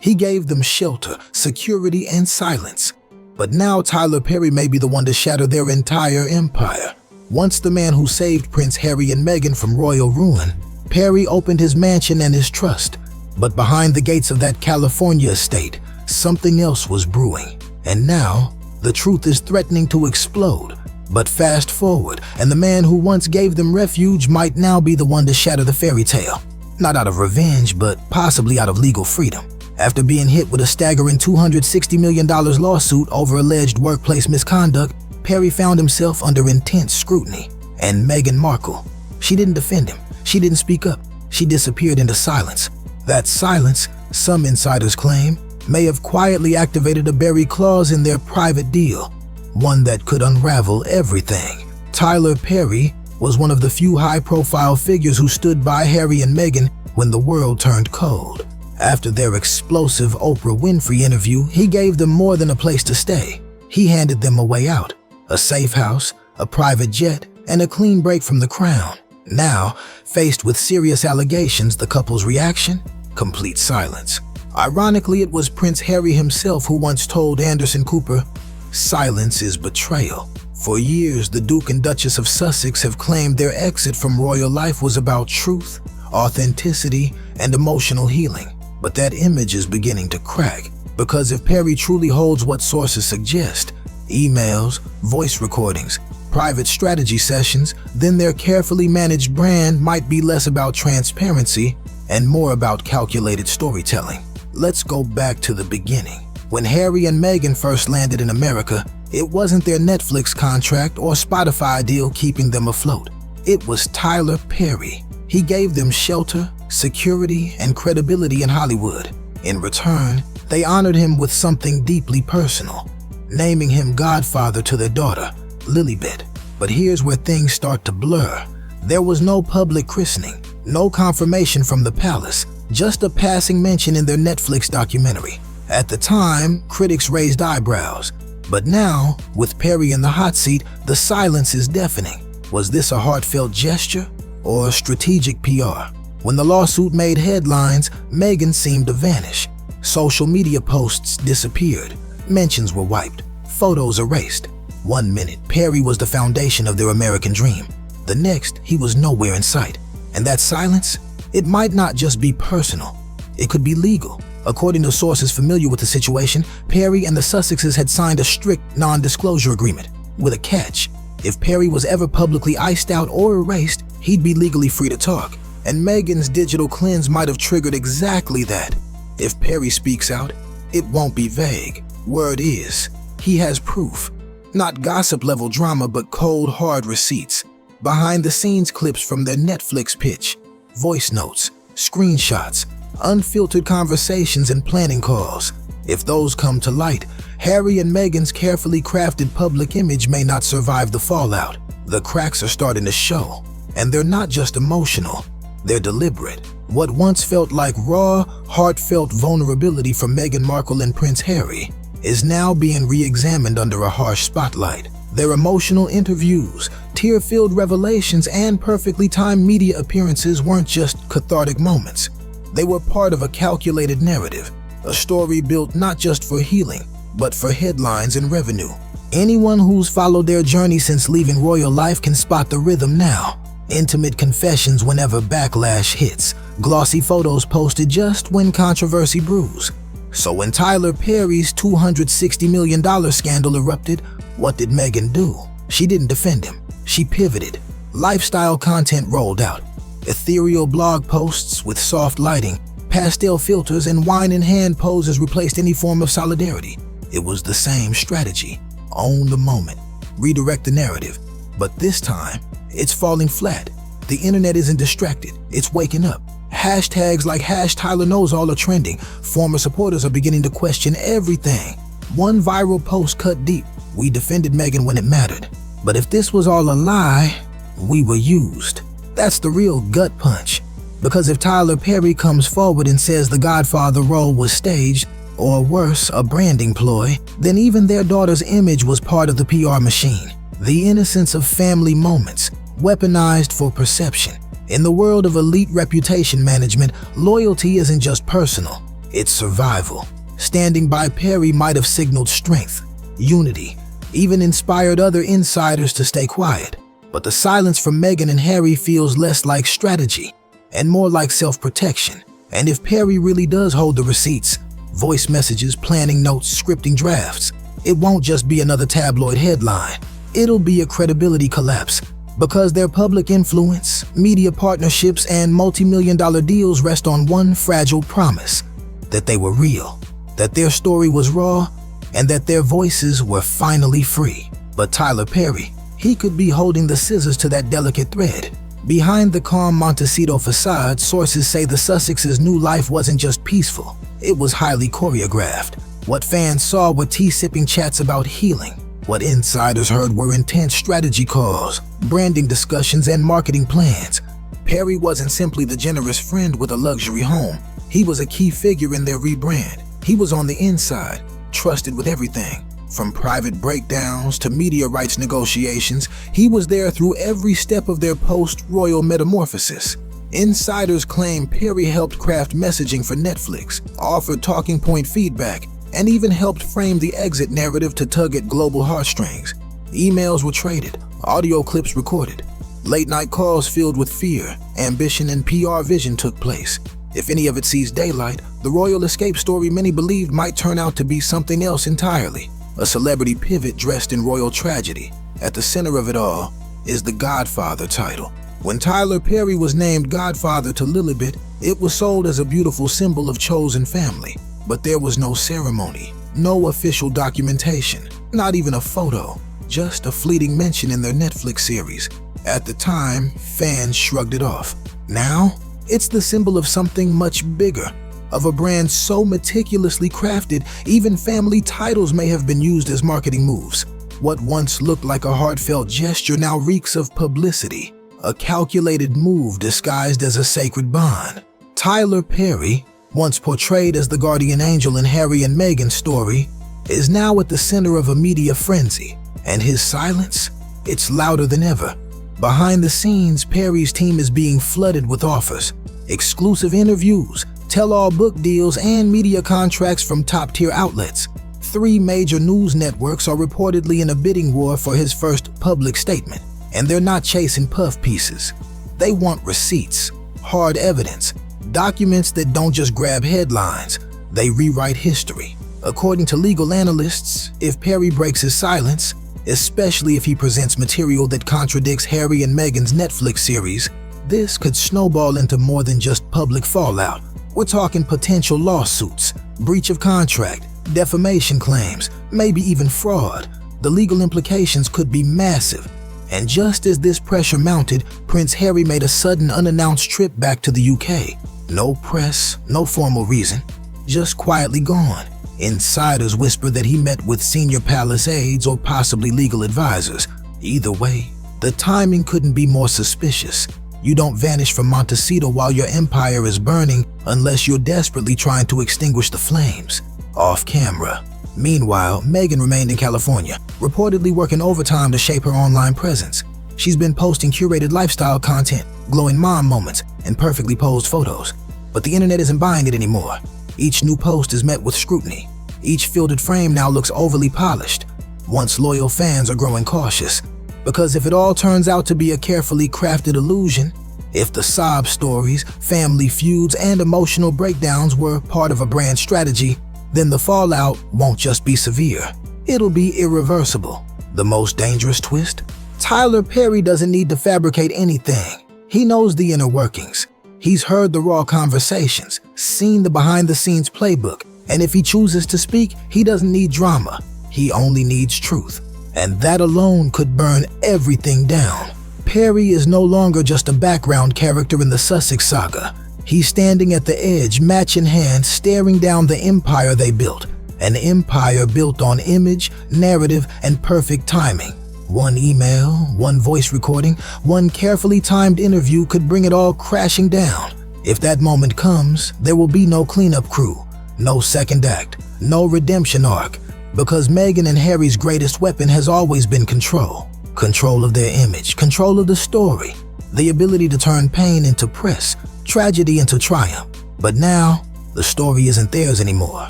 He gave them shelter, security, and silence. But now Tyler Perry may be the one to shatter their entire empire. Once the man who saved Prince Harry and Meghan from royal ruin, Perry opened his mansion and his trust. But behind the gates of that California estate, something else was brewing. And now, the truth is threatening to explode. But fast forward, and the man who once gave them refuge might now be the one to shatter the fairy tale. Not out of revenge, but possibly out of legal freedom. After being hit with a staggering $260 million lawsuit over alleged workplace misconduct, Perry found himself under intense scrutiny. And Meghan Markle, she didn't defend him. She didn't speak up. She disappeared into silence. That silence, some insiders claim, may have quietly activated a buried clause in their private deal, one that could unravel everything. Tyler Perry was one of the few high-profile figures who stood by Harry and Meghan when the world turned cold. After their explosive Oprah Winfrey interview, he gave them more than a place to stay. He handed them a way out, a safe house, a private jet, and a clean break from the crown. Now, faced with serious allegations, the couple's reaction? Complete silence. Ironically, it was Prince Harry himself who once told Anderson Cooper, "Silence is betrayal." For years, the Duke and Duchess of Sussex have claimed their exit from royal life was about truth, authenticity, and emotional healing. But that image is beginning to crack, because if Perry truly holds what sources suggest, emails, voice recordings, private strategy sessions, then their carefully managed brand might be less about transparency and more about calculated storytelling. Let's go back to the beginning. When Harry and Meghan first landed in America, it wasn't their Netflix contract or Spotify deal keeping them afloat. It was Tyler Perry. He gave them shelter, security, and credibility in Hollywood. In return, they honored him with something deeply personal, naming him godfather to their daughter, Lilibet. But here's where things start to blur. There was no public christening, no confirmation from the palace, just a passing mention in their Netflix documentary. At the time, critics raised eyebrows. But now, with Perry in the hot seat, the silence is deafening. Was this a heartfelt gesture or strategic PR? When the lawsuit made headlines, Meghan seemed to vanish. Social media posts disappeared. Mentions were wiped. Photos erased. One minute, Perry was the foundation of their American dream. The next, he was nowhere in sight. And that silence? It might not just be personal. It could be legal. According to sources familiar with the situation, Perry and the Sussexes had signed a strict non-disclosure agreement, with a catch. If Perry was ever publicly iced out or erased, he'd be legally free to talk. And Meghan's digital cleanse might have triggered exactly that. If Perry speaks out, it won't be vague. Word is, he has proof. Not gossip-level drama, but cold, hard receipts. Behind-the-scenes clips from their Netflix pitch, voice notes, screenshots, unfiltered conversations, and planning calls. If those come to light, Harry and Meghan's carefully crafted public image may not survive the fallout. The cracks are starting to show, and they're not just emotional. They're deliberate. What once felt like raw, heartfelt vulnerability from Meghan Markle and Prince Harry is now being re-examined under a harsh spotlight. Their emotional interviews, tear-filled revelations, and perfectly timed media appearances weren't just cathartic moments. They were part of a calculated narrative, a story built not just for healing, but for headlines and revenue. Anyone who's followed their journey since leaving royal life can spot the rhythm now. Intimate confessions whenever backlash hits, glossy photos posted just when controversy brews. So when Tyler Perry's $260 million scandal erupted, what did Meghan do? She didn't defend him. She pivoted. Lifestyle content rolled out. Ethereal blog posts with soft lighting, pastel filters, and wine-in-hand poses replaced any form of solidarity. It was the same strategy. Own the moment. Redirect the narrative. But this time, it's falling flat. The internet isn't distracted. It's waking up. Hashtags like #TylerKnowsAll are trending. Former supporters are beginning to question everything. One viral post cut deep. We defended Meghan when it mattered. But if this was all a lie, we were used. That's the real gut punch. Because if Tyler Perry comes forward and says the Godfather role was staged, or worse, a branding ploy, then even their daughter's image was part of the PR machine. The innocence of family moments, weaponized for perception. In the world of elite reputation management, loyalty isn't just personal, It's survival. Standing by Perry might have signaled strength, unity, even inspired other insiders to stay quiet. But the silence from Meghan and Harry feels less like strategy and more like self-protection. And if Perry really does hold the receipts, voice messages, planning notes, scripting drafts, it won't just be another tabloid headline. It'll be a credibility collapse, because their public influence, media partnerships, and multi-million-dollar deals rest on one fragile promise: that they were real, that their story was raw, and that their voices were finally free. But Tyler Perry, he could be holding the scissors to that delicate thread. Behind the calm Montecito facade, sources say the Sussexes' new life wasn't just peaceful, it was highly choreographed. What fans saw were tea-sipping chats about healing. What insiders heard were intense strategy calls, branding discussions, and marketing plans. Perry wasn't simply the generous friend with a luxury home. He was a key figure in their rebrand. He was on the inside, trusted with everything. From private breakdowns to media rights negotiations, he was there through every step of their post-royal metamorphosis. Insiders claim Perry helped craft messaging for Netflix, offered talking point feedback, and even helped frame the exit narrative to tug at global heartstrings. Emails were traded, audio clips recorded. Late-night calls filled with fear, ambition, and PR vision took place. If any of it sees daylight, the royal escape story many believed might turn out to be something else entirely. A celebrity pivot dressed in royal tragedy. At the center of it all is the Godfather title. When Tyler Perry was named Godfather to Lilibet, it was sold as a beautiful symbol of chosen family. But there was no ceremony, no official documentation, not even a photo, just a fleeting mention in their Netflix series. At the time, fans shrugged it off. Now, it's the symbol of something much bigger, of a brand so meticulously crafted, even family titles may have been used as marketing moves. What once looked like a heartfelt gesture now reeks of publicity, a calculated move disguised as a sacred bond. Tyler Perry, once portrayed as the guardian angel in Harry and Meghan's story, is now at the center of a media frenzy, and his silence, it's louder than ever. Behind the scenes, Perry's team is being flooded with offers, exclusive interviews, tell-all book deals, and media contracts from top-tier outlets. 3 major news networks are reportedly in a bidding war for his first public statement, and they're not chasing puff pieces. They want receipts, hard evidence, documents that don't just grab headlines, they rewrite history. According to legal analysts, if Perry breaks his silence, especially if he presents material that contradicts Harry and Meghan's Netflix series, this could snowball into more than just public fallout. We're talking potential lawsuits, breach of contract, defamation claims, maybe even fraud. The legal implications could be massive. And just as this pressure mounted, Prince Harry made a sudden unannounced trip back to the UK. No press, no formal reason, just quietly gone. Insiders whisper that he met with senior palace aides or possibly legal advisors. Either way, the timing couldn't be more suspicious. You don't vanish from Montecito while your empire is burning unless you're desperately trying to extinguish the flames. Off camera. Meanwhile, Meghan remained in California, reportedly working overtime to shape her online presence. She's been posting curated lifestyle content, glowing mom moments, and perfectly posed photos. But the internet isn't buying it anymore. Each new post is met with scrutiny. Each filtered frame now looks overly polished. Once loyal fans are growing cautious. Because if it all turns out to be a carefully crafted illusion, if the sob stories, family feuds, and emotional breakdowns were part of a brand strategy, then the fallout won't just be severe. It'll be irreversible. The most dangerous twist? Tyler Perry doesn't need to fabricate anything. He knows the inner workings. He's heard the raw conversations, seen the behind-the-scenes playbook, and if he chooses to speak, he doesn't need drama. He only needs truth. And that alone could burn everything down. Perry is no longer just a background character in the Sussex saga. He's standing at the edge, match in hand, staring down the empire they built. An empire built on image, narrative, and perfect timing. One email, one voice recording, one carefully timed interview could bring it all crashing down. If that moment comes, there will be no cleanup crew, no second act, no redemption arc. Because Meghan and Harry's greatest weapon has always been control. Control of their image, control of the story, the ability to turn pain into press, tragedy into triumph. But now, The story isn't theirs anymore.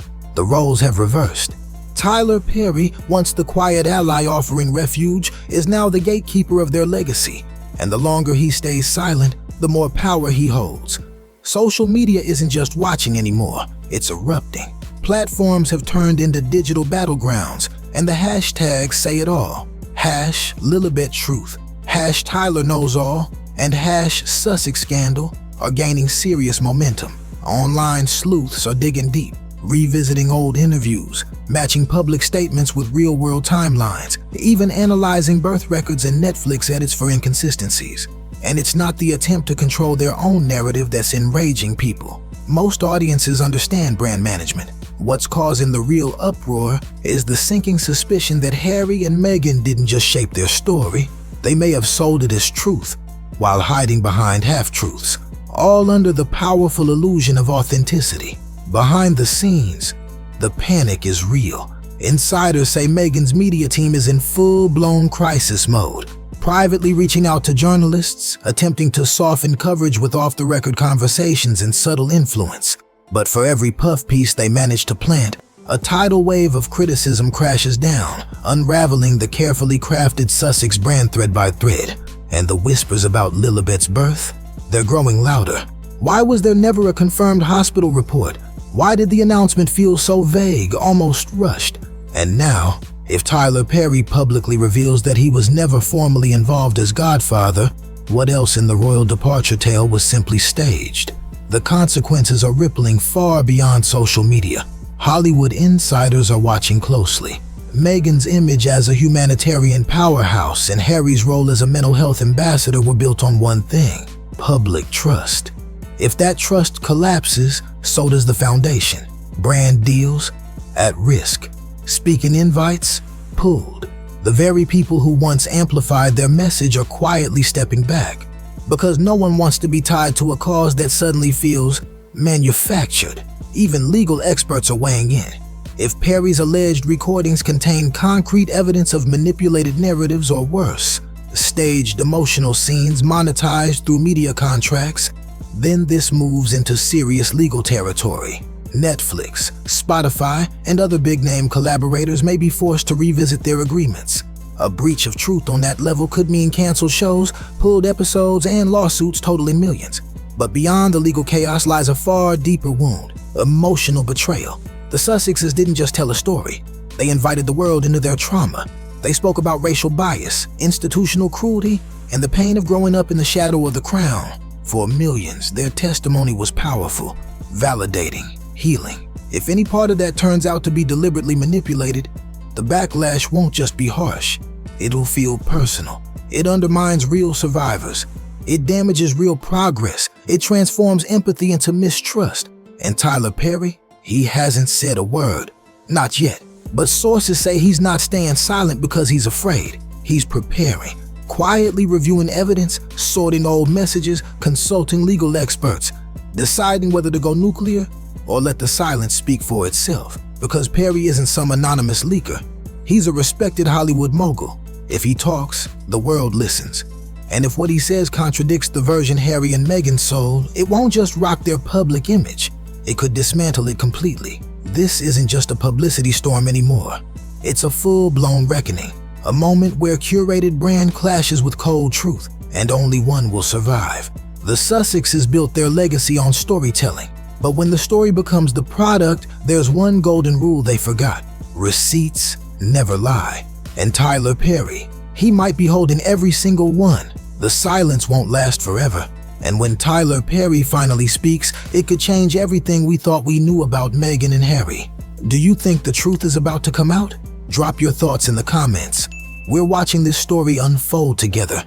The roles have reversed. Tyler Perry, once the quiet ally offering refuge, is now the gatekeeper of their legacy, and the longer he stays silent, the more power he holds. Social media isn't just watching anymore, it's erupting. Platforms have turned into digital battlegrounds, and the hashtags say it all. #LilibetTruth, #TylerKnowsAll, and #Sussex Scandal are gaining serious momentum. Online sleuths are digging deep, revisiting old interviews, matching public statements with real-world timelines, even analyzing birth records and Netflix edits for inconsistencies. And it's not the attempt to control their own narrative that's enraging people. Most audiences understand brand management. What's causing the real uproar is the sinking suspicion that Harry and Meghan didn't just shape their story, they may have sold it as truth, while hiding behind half-truths, all under the powerful illusion of authenticity. Behind the scenes, the panic is real. Insiders say Meghan's media team is in full-blown crisis mode, privately reaching out to journalists, attempting to soften coverage with off-the-record conversations and subtle influence. But for every puff piece they manage to plant, a tidal wave of criticism crashes down, unraveling the carefully crafted Sussex brand thread by thread. And the whispers about Lilibet's birth? They're growing louder. Why was there never a confirmed hospital report? Why did the announcement feel so vague, almost rushed? And now, if Tyler Perry publicly reveals that he was never formally involved as godfather, what else in the royal departure tale was simply staged? The consequences are rippling far beyond social media. Hollywood insiders are watching closely. Meghan's image as a humanitarian powerhouse and Harry's role as a mental health ambassador were built on one thing: public trust. If that trust collapses, so does the foundation. Brand deals at risk. Speaking invites pulled. The very people who once amplified their message are quietly stepping back, because no one wants to be tied to a cause that suddenly feels manufactured. Even legal experts are weighing in. If Perry's alleged recordings contain concrete evidence of manipulated narratives or worse, staged emotional scenes monetized through media contracts, then this moves into serious legal territory. Netflix, Spotify, and other big-name collaborators may be forced to revisit their agreements. A breach of truth on that level could mean canceled shows, pulled episodes, and lawsuits totaling millions. But beyond the legal chaos lies a far deeper wound: emotional betrayal. The Sussexes didn't just tell a story. They invited the world into their trauma. They spoke about racial bias, institutional cruelty, and the pain of growing up in the shadow of the crown. For millions, their testimony was powerful, validating, healing. If any part of that turns out to be deliberately manipulated, the backlash won't just be harsh. It'll feel personal. It undermines real survivors. It damages real progress. It transforms empathy into mistrust. And Tyler Perry, he hasn't said a word. Not yet. But sources say he's not staying silent because he's afraid. He's preparing, quietly reviewing evidence, sorting old messages, consulting legal experts, deciding whether to go nuclear or let the silence speak for itself. Because Perry isn't some anonymous leaker. He's a respected Hollywood mogul. If he talks, the world listens. And if what he says contradicts the version Harry and Meghan sold, it won't just rock their public image. It could dismantle it completely. This isn't just a publicity storm anymore. It's a full-blown reckoning. A moment where curated brand clashes with cold truth, and only one will survive. The Sussexes built their legacy on storytelling, but when the story becomes the product, there's one golden rule they forgot: receipts never lie. And Tyler Perry, he might be holding every single one. The silence won't last forever. And when Tyler Perry finally speaks, it could change everything we thought we knew about Meghan and Harry. Do you think the truth is about to come out? Drop your thoughts in the comments. We're watching this story unfold together,